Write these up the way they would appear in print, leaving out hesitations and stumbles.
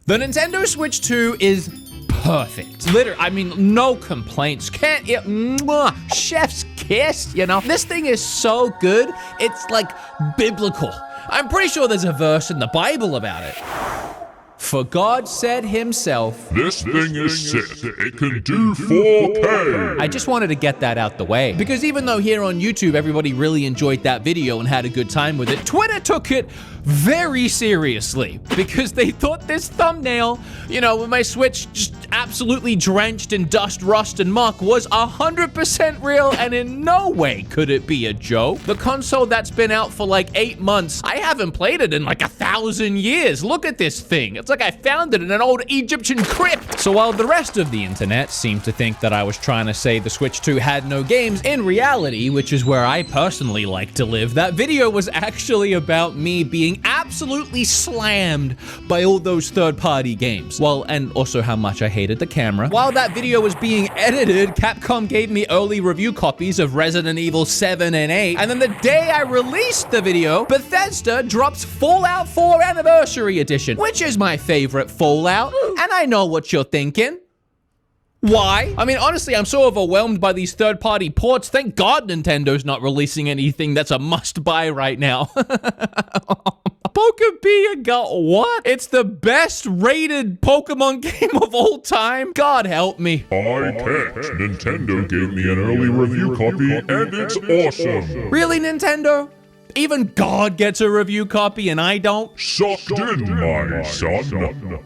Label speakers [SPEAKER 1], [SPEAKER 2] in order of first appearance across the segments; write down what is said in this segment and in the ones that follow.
[SPEAKER 1] The Nintendo Switch 2 is perfect. Literally, I mean, no complaints. Can't it? Chef's kiss, you know? This thing is so good, it's like biblical. I'm pretty sure there's a verse in the Bible about it. For God said himself,
[SPEAKER 2] "This thing is sick. It can do 4K."
[SPEAKER 1] I just wanted to get that out the way. Because even though here on YouTube, everybody really enjoyed that video and had a good time with it, Twitter took it very seriously. Because they thought this thumbnail, you know, with my Switch just absolutely drenched in dust, rust, and muck was 100% real, and in no way could it be a joke. The console that's been out for like 8 months, I haven't played it in like 1,000 years. Look at this thing. It's like I found it in an old Egyptian crypt. So while the rest of the internet seemed to think that I was trying to say the Switch 2 had no games, in reality, which is where I personally like to live, that video was actually about me being absolutely slammed by all those third-party games. Well, and also how much I hated the camera. While that video was being edited, Capcom gave me early review copies of Resident Evil 7 and 8, and then the day I released the video, Bethesda drops Fallout 4 Anniversary Edition, which is my favorite Fallout, and I know what you're thinking. Why? I mean, honestly, I'm so overwhelmed by these third-party ports. Thank God Nintendo's not releasing anything that's a must-buy right now. Pokemon got what? It's the best rated Pokemon game of all time? God help me.
[SPEAKER 2] I text. Nintendo gave me an early review copy, and it's awesome.
[SPEAKER 1] Really, Nintendo? Even God gets a review copy and I don't?
[SPEAKER 2] Sucked in, my son.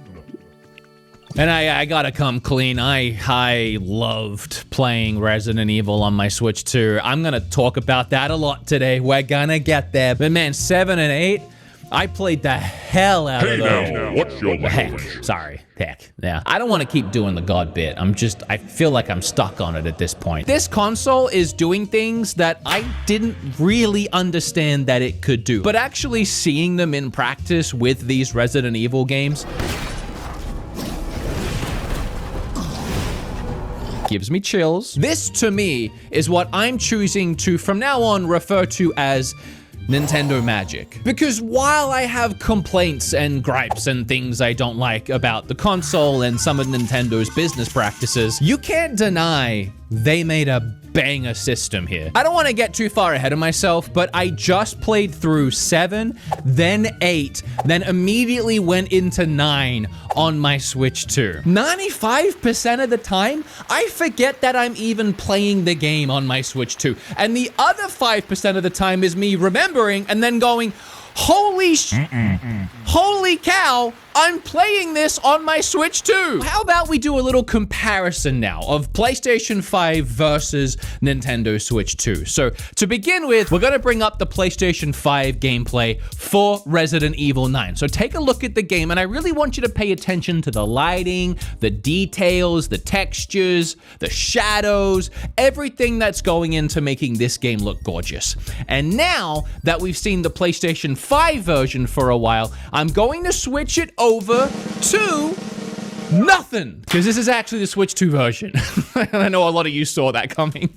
[SPEAKER 1] And I gotta come clean, I loved playing Resident Evil on my Switch 2. I'm gonna talk about that a lot today. We're gonna get there. But man, 7 and 8, I played the hell out of those.
[SPEAKER 2] Hey now, what's your language?
[SPEAKER 1] Heck. Yeah. I don't want to keep doing the God bit. I feel like I'm stuck on it at this point. This console is doing things that I didn't really understand that it could do. But actually seeing them in practice with these Resident Evil games gives me chills. This, to me, is what I'm choosing to, from now on, refer to as Nintendo Magic. Because while I have complaints and gripes and things I don't like about the console and some of Nintendo's business practices, you can't deny they made a banger system here. I don't want to get too far ahead of myself, but I just played through 7, then 8, then immediately went into 9 on my Switch 2. 95% of the time, I forget that I'm even playing the game on my Switch 2. And the other 5% of the time is me remembering and then going, holy cow, I'm playing this on my Switch 2. How about we do a little comparison now of PlayStation 5 versus Nintendo Switch 2. So to begin with, we're gonna bring up the PlayStation 5 gameplay for Resident Evil 9. So take a look at the game, and I really want you to pay attention to the lighting, the details, the textures, the shadows, everything that's going into making this game look gorgeous. And now that we've seen the PlayStation 5 version for a while, I'm going to switch it over to nothing, because this is actually the Switch 2 version. I know a lot of you saw that coming.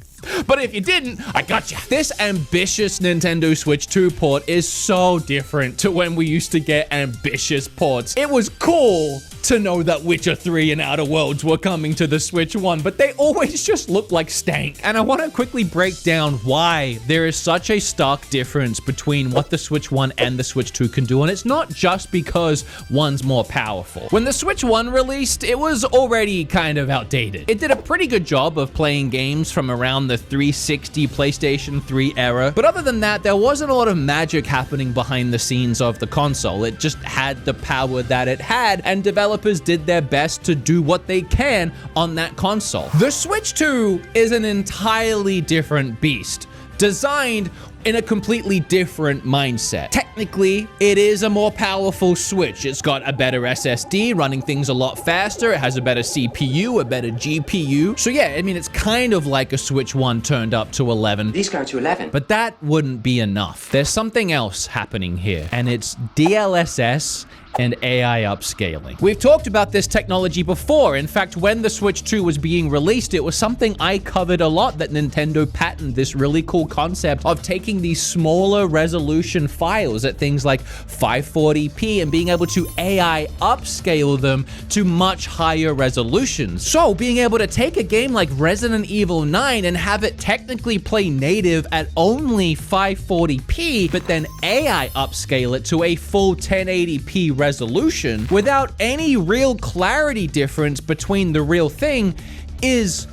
[SPEAKER 1] But if you didn't, I got you. This ambitious Nintendo Switch 2 port is so different to when we used to get ambitious ports. It was cool to know that Witcher 3 and Outer Worlds were coming to the Switch 1, but they always just looked like stank. And I want to quickly break down why there is such a stark difference between what the Switch 1 and the Switch 2 can do, and it's not just because one's more powerful. When the Switch 1 released, it was already kind of outdated. It did a pretty good job of playing games from around the 360 PlayStation 3 era, but other than that, there wasn't a lot of magic happening behind the scenes of the console. It just had the power that it had, and developers did their best to do what they can on that console. The Switch 2 is an entirely different beast, designed in a completely different mindset. Technically, it is a more powerful Switch. It's got a better SSD, running things a lot faster. It has a better CPU, a better GPU. So yeah, I mean, it's kind of like a Switch 1 turned up to 11.
[SPEAKER 3] These go to 11.
[SPEAKER 1] But that wouldn't be enough. There's something else happening here, and it's DLSS and AI upscaling. We've talked about this technology before. In fact, when the Switch 2 was being released, it was something I covered a lot, that Nintendo patented this really cool concept of taking these smaller resolution files at things like 540p and being able to AI upscale them to much higher resolutions. So being able to take a game like Resident Evil 9 and have it technically play native at only 540p, but then AI upscale it to a full 1080p resolution without any real clarity difference between the real thing is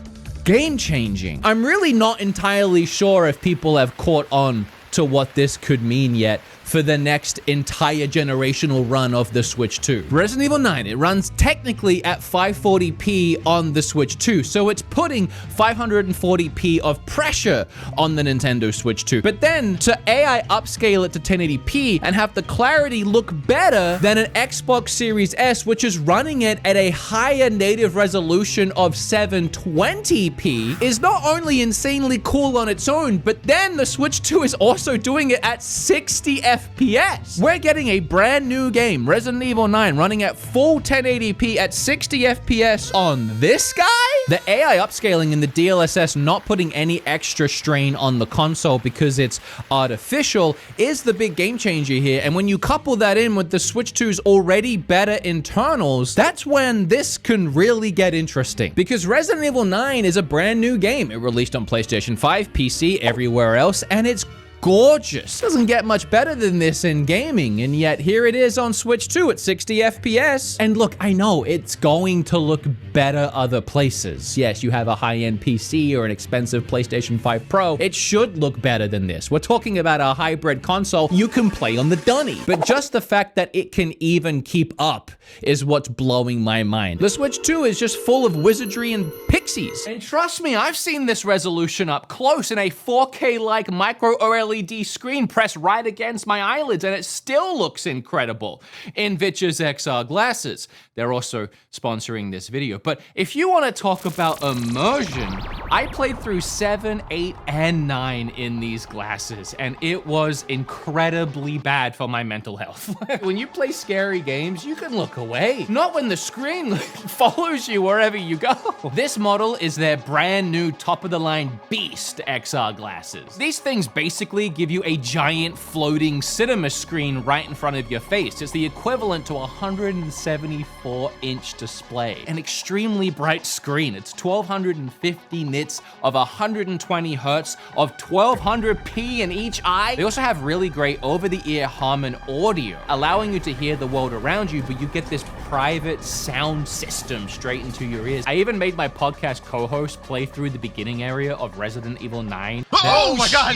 [SPEAKER 1] game-changing. I'm really not entirely sure if people have caught on to what this could mean yet for the next entire generational run of the Switch 2. Resident Evil 9, it runs technically at 540p on the Switch 2, so it's putting 540p of pressure on the Nintendo Switch 2. But then to AI upscale it to 1080p and have the clarity look better than an Xbox Series S, which is running it at a higher native resolution of 720p, is not only insanely cool on its own, but then the Switch 2 is also doing it at 60 FPS. We're getting a brand new game, Resident Evil 9, running at full 1080p at 60 FPS on this guy? The AI upscaling and the DLSS not putting any extra strain on the console because it's artificial is the big game changer here. And when you couple that in with the Switch 2's already better internals, that's when this can really get interesting. Because Resident Evil 9 is a brand new game. It released on PlayStation 5, PC, everywhere else, and it's gorgeous. Doesn't get much better than this in gaming, and yet here it is on Switch 2 at 60 FPS. And look, I know it's going to look better other places. Yes, you have a high-end PC or an expensive PlayStation 5 Pro. It should look better than this. We're talking about a hybrid console you can play on the dunny. But just the fact that it can even keep up is what's blowing my mind. The Switch 2 is just full of wizardry and pixies. And trust me, I've seen this resolution up close in a 4K-like micro OLED screen pressed right against my eyelids, and it still looks incredible in Vitch's XR glasses. They're also sponsoring this video. But if you want to talk about immersion, I played through 7, 8, and 9 in these glasses, and it was incredibly bad for my mental health. When you play scary games, you can look away. Not when the screen follows you wherever you go. This model is their brand new top-of-the-line Beast XR glasses. These things basically give you a giant floating cinema screen right in front of your face. It's the equivalent to a 174-inch display. An extremely bright screen. It's 1250 nits of 120 hertz of 1200p in each eye. They also have really great over-the-ear Harman audio, allowing you to hear the world around you, but you get this private sound system straight into your ears. I even made my podcast co-host play through the beginning area of Resident Evil 9.
[SPEAKER 3] Oh my god!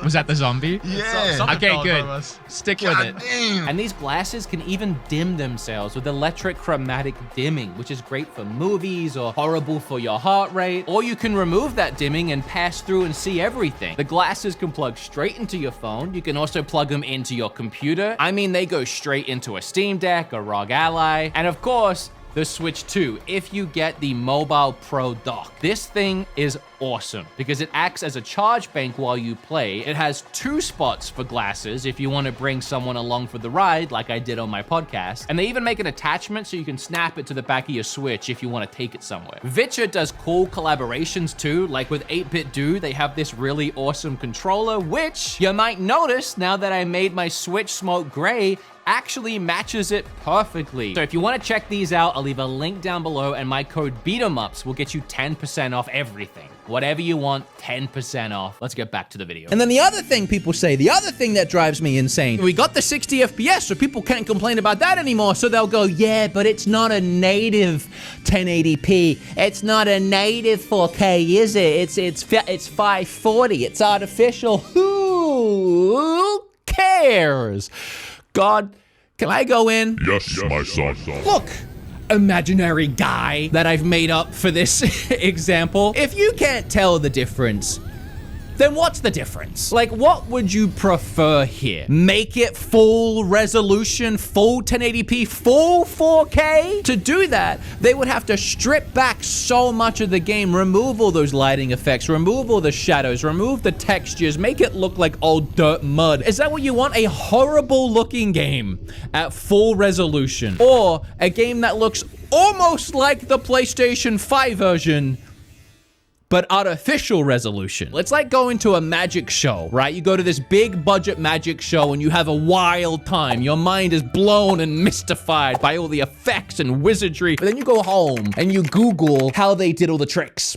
[SPEAKER 4] Was that the zombie?
[SPEAKER 3] Yeah.
[SPEAKER 4] Okay, good. Stick with it.
[SPEAKER 3] Damn.
[SPEAKER 1] And these glasses can even dim themselves with electric chromatic dimming, which is great for movies or horrible for your heart rate. Or you can remove that dimming and pass through and see everything. The glasses can plug straight into your phone. You can also plug them into your computer. I mean, they go straight into a Steam Deck, a ROG Ally, and of course, the Switch 2, if you get the Mobile Pro dock. This thing is awesome because it acts as a charge bank while you play. It has 2 spots for glasses if you want to bring someone along for the ride, like I did on my podcast. And they even make an attachment so you can snap it to the back of your Switch if you want to take it somewhere. Vitcher does cool collaborations too, like with 8-Bit Do, they have this really awesome controller, which you might notice now that I made my Switch smoke gray, actually matches it perfectly. So if you want to check these out, I'll leave a link down below, and my code BEATEMUPS will get you 10% off everything. Whatever you want, 10% off. Let's get back to the video. And then the other thing people say, the other thing that drives me insane, we got the 60 FPS, so people can't complain about that anymore. So they'll go, yeah, but it's not a native 1080p. It's not a native 4K, is it? It's 540. It's artificial. Who cares? God, can I go in?
[SPEAKER 2] Yes, my son.
[SPEAKER 1] Look, imaginary guy that I've made up for this example. If you can't tell the difference, then what's the difference? Like, what would you prefer here? Make it full resolution, full 1080p, full 4K? To do that, they would have to strip back so much of the game, remove all those lighting effects, remove all the shadows, remove the textures, make it look like old dirt mud. Is that what you want? A horrible looking game at full resolution? Or a game that looks almost like the PlayStation 5 version, but artificial resolution? It's like going to a magic show, right? You go to this big budget magic show and you have a wild time. Your mind is blown and mystified by all the effects and wizardry. But then you go home and you Google how they did all the tricks.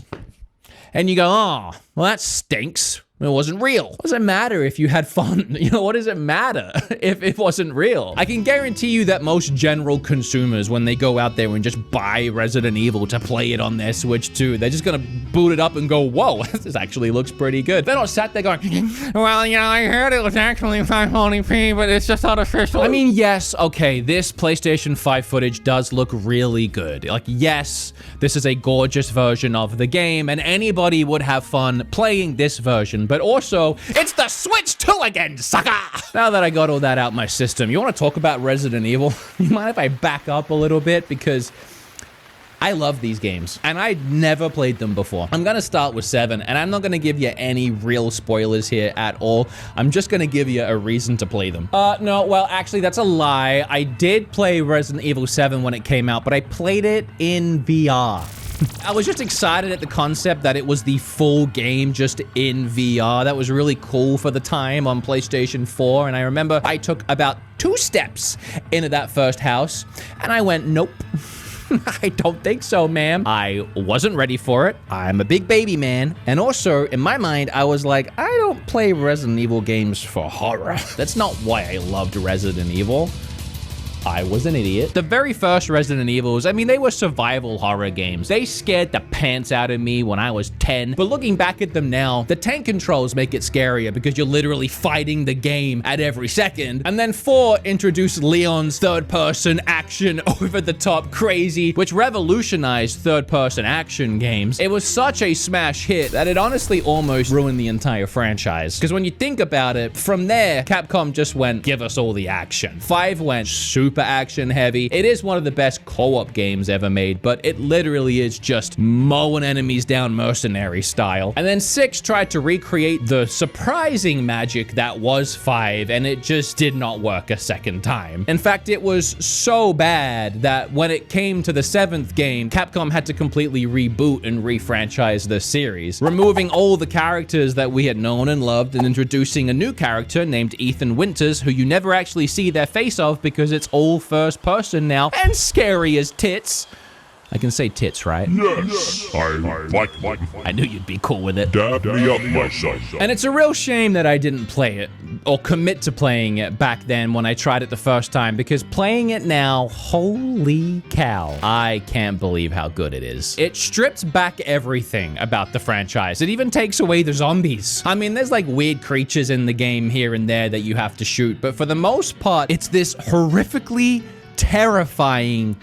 [SPEAKER 1] And you go, oh, well, that stinks. It wasn't real. What does it matter if you had fun? You know, what does it matter if it wasn't real? I can guarantee you that most general consumers, when they go out there and just buy Resident Evil to play it on their Switch 2, they're just gonna boot it up and go, whoa, this actually looks pretty good. They're not sat there going, well, you know, I heard it was actually 520p, but it's just artificial. I mean, yes, okay, this PlayStation 5 footage does look really good. Like, yes, this is a gorgeous version of the game, and anybody would have fun playing this version. But also, it's the Switch 2 again, sucker! Now that I got all that out my system, you want to talk about Resident Evil? You mind if I back up a little bit? Because I love these games, and I'd never played them before. I'm gonna start with 7, and I'm not gonna give you any real spoilers here at all. I'm just gonna give you a reason to play them. No, well, actually, that's a lie. I did play Resident Evil 7 when it came out, but I played it in VR. I was just excited at the concept that it was the full game just in VR. That was really cool for the time on PlayStation 4. And I remember I took about 2 steps into that first house and I went, nope. I don't think so, ma'am. I wasn't ready for it. I'm a big baby man. And also, in my mind, I was like, I don't play Resident Evil games for horror. That's not why I loved Resident Evil. I was an idiot. The very first Resident Evils, I mean, they were survival horror games. They scared the pants out of me when I was 10. But looking back at them now, the tank controls make it scarier because you're literally fighting the game at every second. And then 4 introduced Leon's third-person action, over-the-top crazy, which revolutionized third-person action games. It was such a smash hit that it honestly almost ruined the entire franchise. Because when you think about it, from there, Capcom just went, give us all the action. 5 went super action heavy. It is one of the best co-op games ever made, but it literally is just mowing enemies down mercenary style. And then 6 tried to recreate the surprising magic that was 5, and it just did not work a second time. In fact, it was so bad that when it came to the 7th game, Capcom had to completely reboot and refranchise the series, removing all the characters that we had known and loved and introducing a new character named Ethan Winters, who you never actually see their face of because it's all first person now and scary as tits. I can say tits, right?
[SPEAKER 2] Yes, I like it.
[SPEAKER 1] I knew you'd be cool with it.
[SPEAKER 2] Dab me up, my son.
[SPEAKER 1] And it's a real shame that I didn't play it or commit to playing it back then when I tried it the first time, because playing it now, holy cow, I can't believe how good it is. It strips back everything about the franchise. It even takes away the zombies. I mean, there's like weird creatures in the game here and there that you have to shoot, but for the most part, it's this horrifically terrifying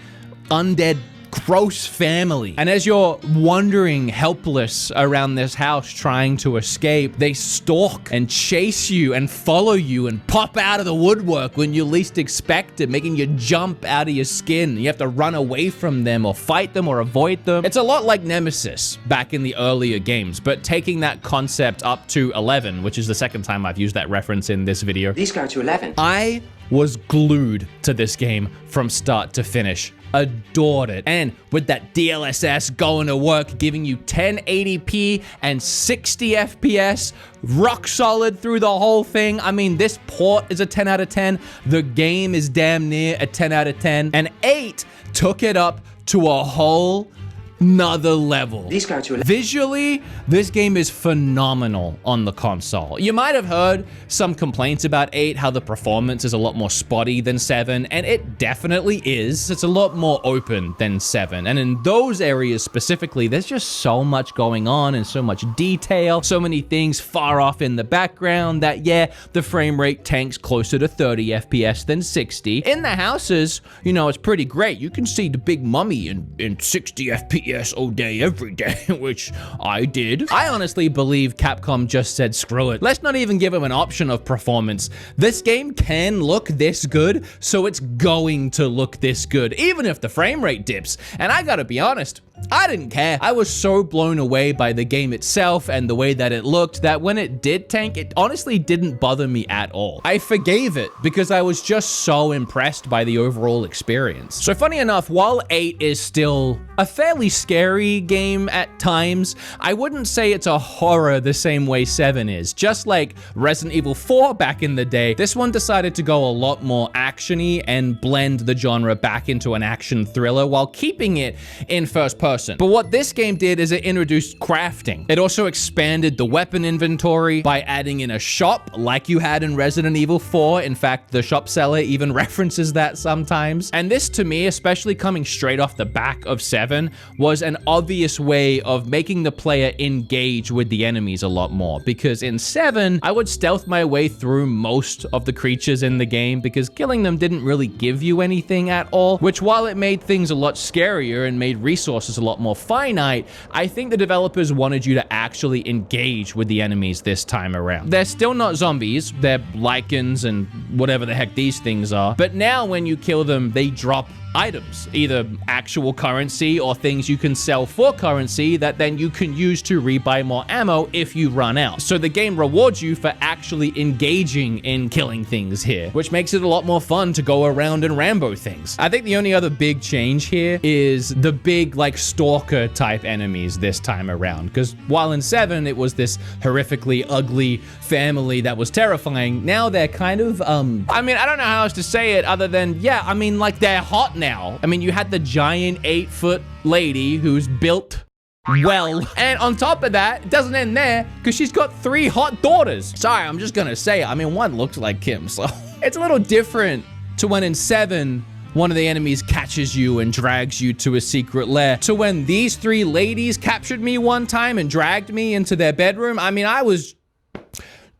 [SPEAKER 1] undead gross family. And as you're wandering helpless around this house trying to escape, they stalk and chase you and follow you and pop out of the woodwork when you least expect it, making you jump out of your skin. You have to run away from them or fight them or avoid them. It's a lot like Nemesis back in the earlier games, but taking that concept up to 11, which is the second time I've used that reference in this video.
[SPEAKER 3] These go to 11.
[SPEAKER 1] I was glued to this game from start to finish. Adored it. And with that DLSS going to work, giving you 1080p and 60 FPS, rock solid through the whole thing. I mean, this port is a 10 out of 10. The game is damn near a 10 out of 10. And 8 took it up to a whole another level.
[SPEAKER 3] These go to 11.
[SPEAKER 1] Visually, this game is phenomenal on the console. You might have heard some complaints about 8, how the performance is a lot more spotty than 7, and it definitely is. It's a lot more open than 7, and in those areas specifically, there's just so much going on and so much detail, so many things far off in the background that, yeah, the frame rate tanks closer to 30 FPS than 60. In the houses, you know, it's pretty great. You can see the big mummy in 60 FPS. yes all day, every day, which I did. I honestly believe Capcom just said, screw it. Let's not even give them an option of performance. This game can look this good, so it's going to look this good, even if the frame rate dips. And I gotta be honest, I didn't care. I was so blown away by the game itself and the way that it looked that when it did tank, it honestly didn't bother me at all. I forgave it because I was just so impressed by the overall experience. So funny enough, while 8 is still a fairly scary game at times, I wouldn't say it's a horror the same way 7 is. Just like Resident Evil 4 back in the day, this one decided to go a lot more action-y and blend the genre back into an action thriller while keeping it in first person. But what this game did is it introduced crafting. It also expanded the weapon inventory by adding in a shop like you had in Resident Evil 4. In fact, the shop seller even references that sometimes. And this to me, especially coming straight off the back of 7, was an obvious way of making the player engage with the enemies a lot more. Because in 7, I would stealth my way through most of the creatures in the game because killing them didn't really give you anything at all, which while it made things a lot scarier and made resources a lot more finite, I think the developers wanted you to actually engage with the enemies this time around. They're still not zombies, they're lichens and whatever the heck these things are, but now when you kill them, they drop items, either actual currency or things you can sell for currency that then you can use to rebuy more ammo if you run out. So the game rewards you for actually engaging in killing things here, which makes it a lot more fun to go around and Rambo things. I think the only other big change here is the big like stalker type enemies this time around, because while in 7 it was this horrifically ugly family that was terrifying, now they're kind of I mean, I don't know how else to say it other than, yeah, I mean, like, they're hot now. I mean, you had the giant 8-foot lady who's built well, and on top of that, it doesn't end there because she's got 3 hot daughters. Sorry, I'm just gonna say it. I mean, one looks like Kim, so it's a little different to when in 7 one of the enemies catches you and drags you to a secret lair, to when these 3 ladies captured me one time and dragged me into their bedroom. I mean, I was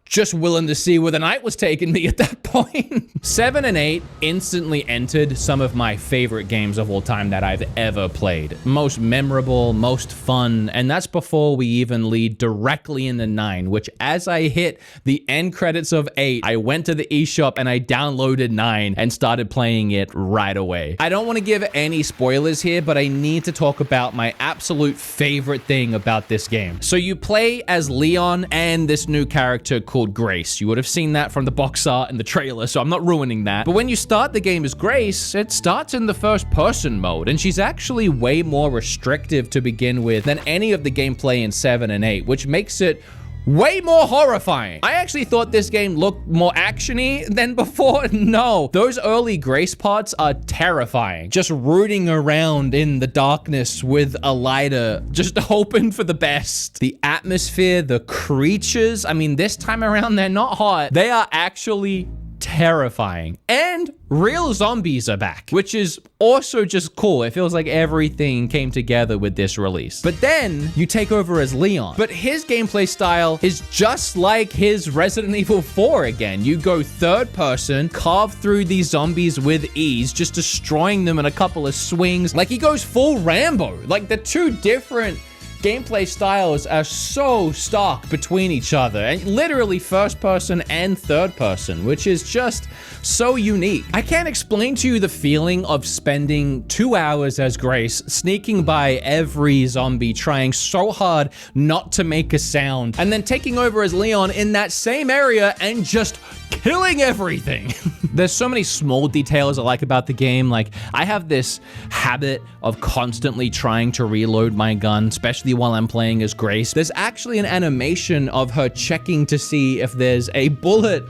[SPEAKER 1] just willing to see where the night was taking me at that point. 7 and 8 instantly entered some of my favorite games of all time that I've ever played. Most memorable, most fun, and that's before we even lead directly into 9, which as I hit the end credits of 8, I went to the eShop and I downloaded 9 and started playing it right away. I don't want to give any spoilers here, but I need to talk about my absolute favorite thing about this game. So you play as Leon and this new character called Grace. You would have seen that from the box art and the trailer, so I'm not ruining that. But when you start the game as Grace, it starts in the first person mode, and she's actually way more restrictive to begin with than any of the gameplay in 7 and 8, which makes it way more horrifying. I actually thought this game looked more action-y than before. No, those early Grace parts are terrifying. Just rooting around in the darkness with a lighter, just hoping for the best. The atmosphere, the creatures, I mean, this time around, they're not hot. They are actually terrifying. And real zombies are back, which is also just cool. It feels like everything came together with this release. But then you take over as Leon. But his gameplay style is just like his Resident Evil 4 again. You go third person, carve through these zombies with ease, just destroying them in a couple of swings. Like, he goes full Rambo. Like, the two different gameplay styles are so stark between each other, and literally first person and third person, which is just so unique. I can't explain to you the feeling of spending 2 hours as Grace, sneaking by every zombie, trying so hard not to make a sound, and then taking over as Leon in that same area and just killing everything. There's so many small details I like about the game. Like, I have this habit of constantly trying to reload my gun, especially while I'm playing as Grace. There's actually an animation of her checking to see if there's a bullet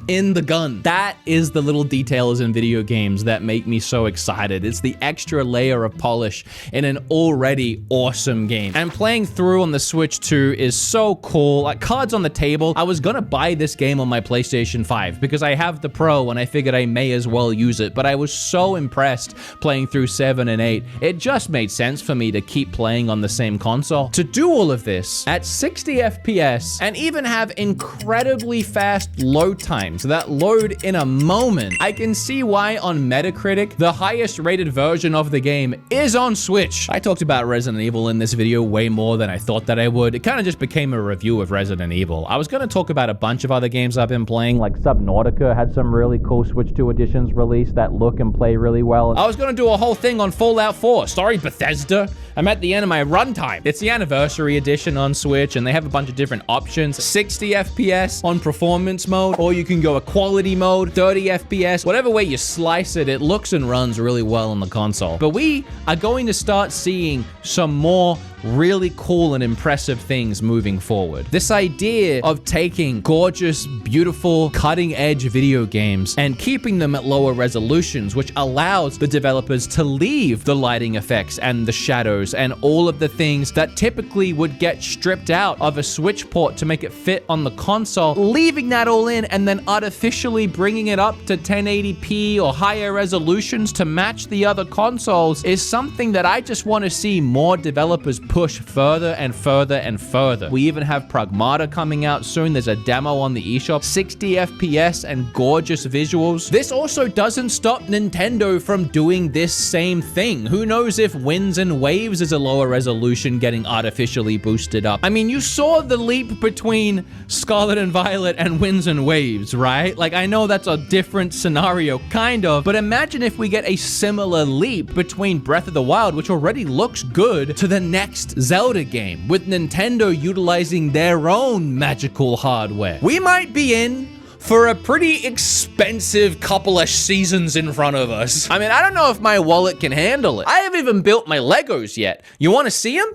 [SPEAKER 1] in the gun. That is the little details in video games that make me so excited. It's the extra layer of polish in an already awesome game. And playing through on the Switch 2 is so cool. Like, cards on the table, I was gonna buy this game on my PlayStation 5 because I have the Pro and I figured I may as well use it, but I was so impressed playing through 7 and 8. It just made sense for me to keep playing on the same console. To do all of this at 60 FPS and even have incredibly fast load times. games that load in a moment, I can see why on Metacritic, the highest rated version of the game is on Switch. I talked about Resident Evil in this video way more than I thought that I would. It kind of just became a review of Resident Evil. I was going to talk about a bunch of other games I've been playing, like Subnautica had some really cool Switch 2 editions released that look and play really well. I was going to do a whole thing on Fallout 4. Sorry, Bethesda. I'm at the end of my runtime. It's the anniversary edition on Switch, and they have a bunch of different options. 60 FPS on performance mode, or you can go equality mode, 30 FPS. Whatever way you slice it, it looks and runs really well on the console. But we are going to start seeing some more really cool and impressive things moving forward. This idea of taking gorgeous, beautiful, cutting-edge video games and keeping them at lower resolutions, which allows the developers to leave the lighting effects and the shadows and all of the things that typically would get stripped out of a Switch port to make it fit on the console, leaving that all in and then artificially bringing it up to 1080p or higher resolutions to match the other consoles is something that I just want to see more developers push further and further and further. We even have Pragmata coming out soon. There's a demo on the eShop. 60 FPS and gorgeous visuals. This also doesn't stop Nintendo from doing this same thing. Who knows if Winds and Waves is a lower resolution getting artificially boosted up. I mean, you saw the leap between Scarlet and Violet and Winds and Waves, right? Like, I know that's a different scenario, kind of, but imagine if we get a similar leap between Breath of the Wild, which already looks good, to the next Zelda game, with Nintendo utilizing their own magical hardware. We might be in for a pretty expensive couple of seasons in front of us. I mean, I don't know if my wallet can handle it. I haven't even built my Legos yet. You want to see them?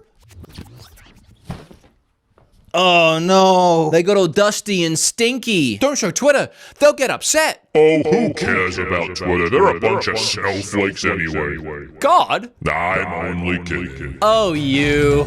[SPEAKER 1] Oh no, they got all dusty and stinky. Don't show Twitter, they'll get upset.
[SPEAKER 2] Oh, who cares about Twitter? They're a bunch of snowflakes anyway.
[SPEAKER 1] God?
[SPEAKER 2] I'm only kidding.
[SPEAKER 1] Oh, you.